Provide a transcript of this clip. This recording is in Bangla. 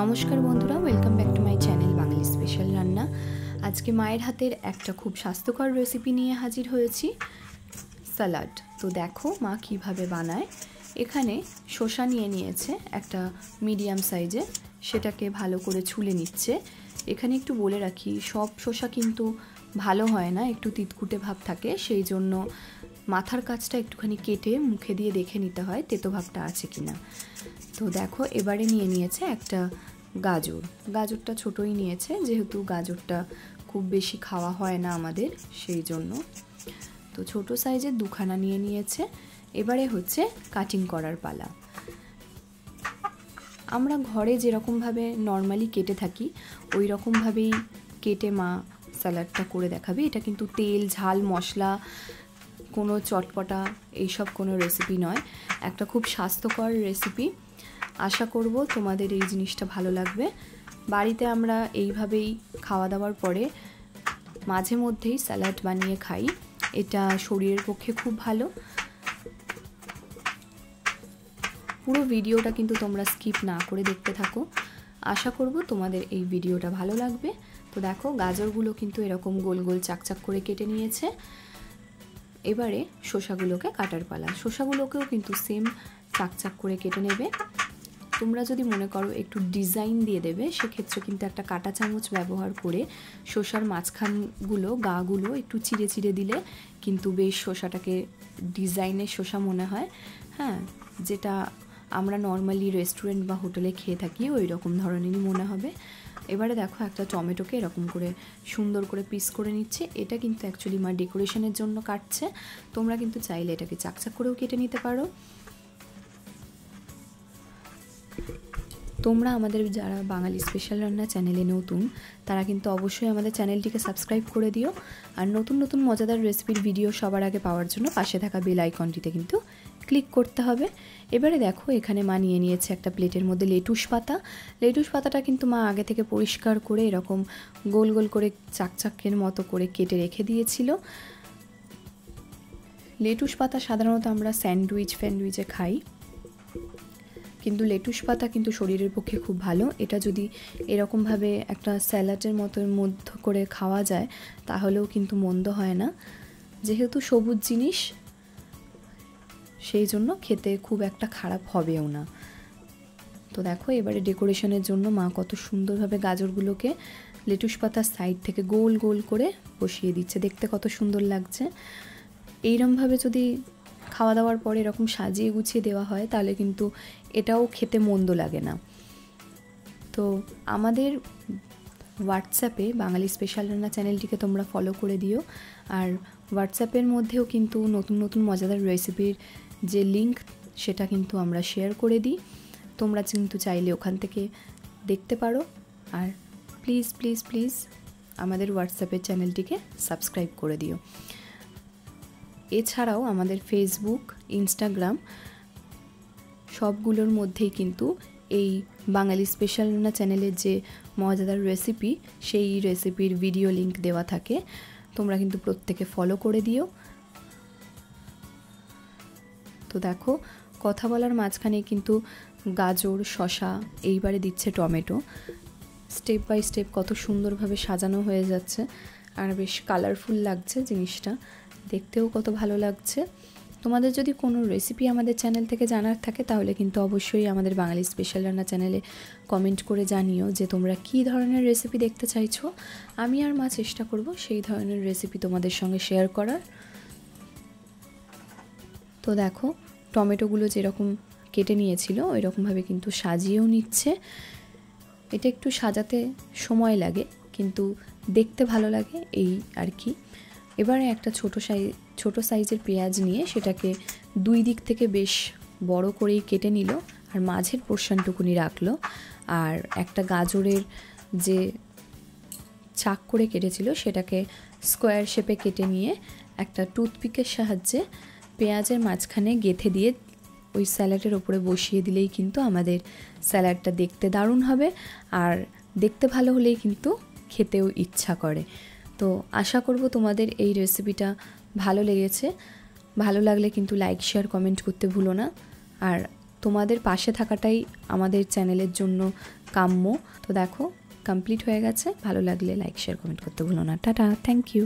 নমস্কার বন্ধুরা, welcome back to my channel Bangali special রান্না। আজকে মায়ের হাতের একটা খুব স্বাস্থ্যকর রেসিপি নিয়ে হাজির হয়েছি, স্যালাড। তো দেখো মা কিভাবে বানায়। এখানে শসা নিয়ে নিয়েছে একটা মিডিয়াম সাইজে, সেটাকে ভালো করে ছুলে নিচ্ছে। এখানে একটু বলে রাখি, সব শসা কিন্তু ভালো হয় না, একটু তিতকুটে ভাব থাকে, সেই জন্য মাথার কাছটা একটুখানি কেটে মুখে দিয়ে দেখে নিতে হয় তেতো ভাবটা আছে কিনা। তো দেখো এবারে নিয়ে নিয়েছে একটা গাজরটা ছোটই নিয়েছে, যেহেতু গাজরটা খুব বেশি খাওয়া হয় না আমাদের, সেই জন্য। তো ছোট সাইজের দুখানা নিয়ে নিয়েছে। এবারে হচ্ছে কাটিং করার পালা। আমরা ঘরে যেরকমভাবে নর্মালি কেটে থাকি ওই রকমভাবেই কেটে মা স্যালাডটা করে দেখাবে। এটা কিন্তু তেল ঝাল মশলা কোনো চটপটা এইসব কোনো রেসিপি নয়, একটা খুব স্বাস্থ্যকর রেসিপি। আশা করব তোমাদের এই জিনিসটা ভালো লাগবে। বাড়িতে আমরা এইভাবেই খাওয়া দাওয়ার পরে মাঝে মধ্যেই স্যালাড বানিয়ে খাই, এটা শরীরের পক্ষে খুব ভালো। পুরো ভিডিওটা কিন্তু তোমরা স্কিপ না করে দেখতে থাকো, আশা করব তোমাদের এই ভিডিওটা ভালো লাগবে। তো দেখো গাজরগুলো কিন্তু এরকম গোল গোল চাকচাক করে কেটে নিয়েছে। এবারে শসাগুলোকে কাটার পালা। শসাগুলোকেও কিন্তু সেম চাকচাক করে কেটে নেবে। তোমরা যদি মনে করো একটু ডিজাইন দিয়ে দেবে, সেক্ষেত্রে কিন্তু একটা কাঁটা চামচ ব্যবহার করে শসার মাঝখানগুলো গাগুলো একটু চিড়ে চিড়ে দিলে কিন্তু বেশ শসাটাকে ডিজাইনের শসা মনে হয়। হ্যাঁ, যেটা আমরা নর্মালি রেস্টুরেন্ট বা হোটেলে খেয়ে থাকি ওই রকম ধরনেরই মনে হবে। এবারে দেখো একটা টমেটোকে এরকম করে সুন্দর করে পিস করে নিচ্ছে। এটা কিন্তু অ্যাকচুয়ালি মা ডেকোরেশনের জন্য কাটছে, তোমরা কিন্তু চাইলে এটাকে চাকচাক করেও কেটে নিতে পারো। তোমরা আমাদের যারা বাঙালি স্পেশাল রান্না চ্যানেলে নতুন, তারা কিন্তু অবশ্যই আমাদের চ্যানেলটিকে সাবস্ক্রাইব করে দিও। আর নতুন নতুন মজাদার রেসিপির ভিডিও সবার আগে পাওয়ার জন্য পাশে থাকা বেল আইকনটিতে কিন্তু ক্লিক করতে হবে। এবারে দেখো এখানে মা নিয়ে নিয়েছে একটা প্লেটের মধ্যে লেটুস পাতা। লেটুস পাতাটা কিন্তু মা আগে থেকে পরিষ্কার করে এরকম গোল গোল করে চাকচাকের মতো করে কেটে রেখে দিয়েছিল। লেটুস পাতা সাধারণত আমরা স্যান্ডউইচে খাই, কিন্তু লেটুস পাতা কিন্তু শরীরের পক্ষে খুব ভালো। এটা যদি এরকমভাবে একটা স্যালাডের মধ্যে করে খাওয়া যায় তাহলেও কিন্তু মন্দ হয় না, যেহেতু সবুজ জিনিস সেই জন্য খেতে খুব একটা খারাপ হবেও না। তো দেখো এবারে ডেকোরেশনের জন্য মা কত সুন্দরভাবে গাজরগুলোকে লেটুস পাতার সাইড থেকে গোল গোল করে বসিয়ে দিচ্ছে, দেখতে কত সুন্দর লাগছে। এইরকমভাবে যদি খাওয়া দাওয়ার পরে এরকম সাজিয়ে গুছিয়ে দেওয়া হয় তাহলে কিন্তু এটাও খেতে মন্দ লাগে না। তো আমাদের হোয়াটসঅ্যাপে বাঙালি স্পেশাল রান্না চ্যানেলটিকে তোমরা ফলো করে দিও। আর হোয়াটসঅ্যাপের মধ্যেও কিন্তু নতুন নতুন মজাদার রেসিপির যে লিঙ্ক সেটা কিন্তু আমরা শেয়ার করে দিই, তোমরা কিন্তু চাইলে ওখান থেকে দেখতে পারো। আর প্লিজ প্লিজ প্লিজ আমাদের হোয়াটসঅ্যাপের চ্যানেলটিকে সাবস্ক্রাইব করে দিও। এছাড়াও আমাদের ফেসবুক, ইনস্টাগ্রাম সবগুলোর মধ্যেই কিন্তু এই বাঙালি স্পেশাল রান্না চ্যানেলের যে মজাদার রেসিপি সেই রেসিপির ভিডিও লিংক দেওয়া থাকে, তোমরা কিন্তু প্রত্যেকে ফলো করে দিও। তো দেখো কথা বলার মাঝখানে কিন্তু গাজর শসা এইবারে দিচ্ছে টমেটো, স্টেপ বাই স্টেপ কত সুন্দরভাবে সাজানো হয়ে যাচ্ছে আর বেশ কালারফুল লাগছে জিনিসটা, দেখতেও কত ভালো লাগছে। তোমাদের যদি কোনো রেসিপি আমাদের চ্যানেল থেকে জানার থাকে তাহলে কিন্তু অবশ্যই আমাদের বাঙালি স্পেশাল রান্না চ্যানেলে কমেন্ট করে জানিও যে তোমরা কী ধরনের রেসিপি দেখতে চাইছো। আমি আর মা চেষ্টা করব সেই ধরনের রেসিপি তোমাদের সঙ্গে শেয়ার করার। তো দেখো টমেটোগুলো যেরকম কেটে নিয়েছিল ওই রকমভাবে কিন্তু সাজিয়েও নিচ্ছে। এটা একটু সাজাতে সময় লাগে কিন্তু দেখতে ভালো লাগে এই আর কি। এবারে একটা ছোট সাইজের পেঁয়াজ নিয়ে সেটাকে দুই দিক থেকে বেশ বড় করেই কেটে নিল আর মাঝের পোর্শনটুকুনি রাখলো। আর একটা গাজরের যে চাক করে কেটেছিল সেটাকে স্কোয়ার শেপে কেটে নিয়ে একটা টুথপিকের সাহায্যে পেঁয়াজের মাঝখানে গেঁথে দিয়ে ওই স্যালাডের ওপরে বসিয়ে দিলেই কিন্তু আমাদের স্যালাডটা দেখতে দারুণ হবে, আর দেখতে ভালো হলেই কিন্তু খেতেও ইচ্ছা করে। তো আশা করব তোমাদের এই রেসিপিটা ভালো লেগেছে। ভালো লাগলে কিন্তু লাইক শেয়ার কমেন্ট করতে ভুলো না। আর তোমাদের পাশে থাকাটাই আমাদের চ্যানেলের জন্য কাম্য। তো দেখো কমপ্লিট হয়ে গেছে। ভালো লাগলে লাইক শেয়ার কমেন্ট করতে ভুলো না। Tata, thank you.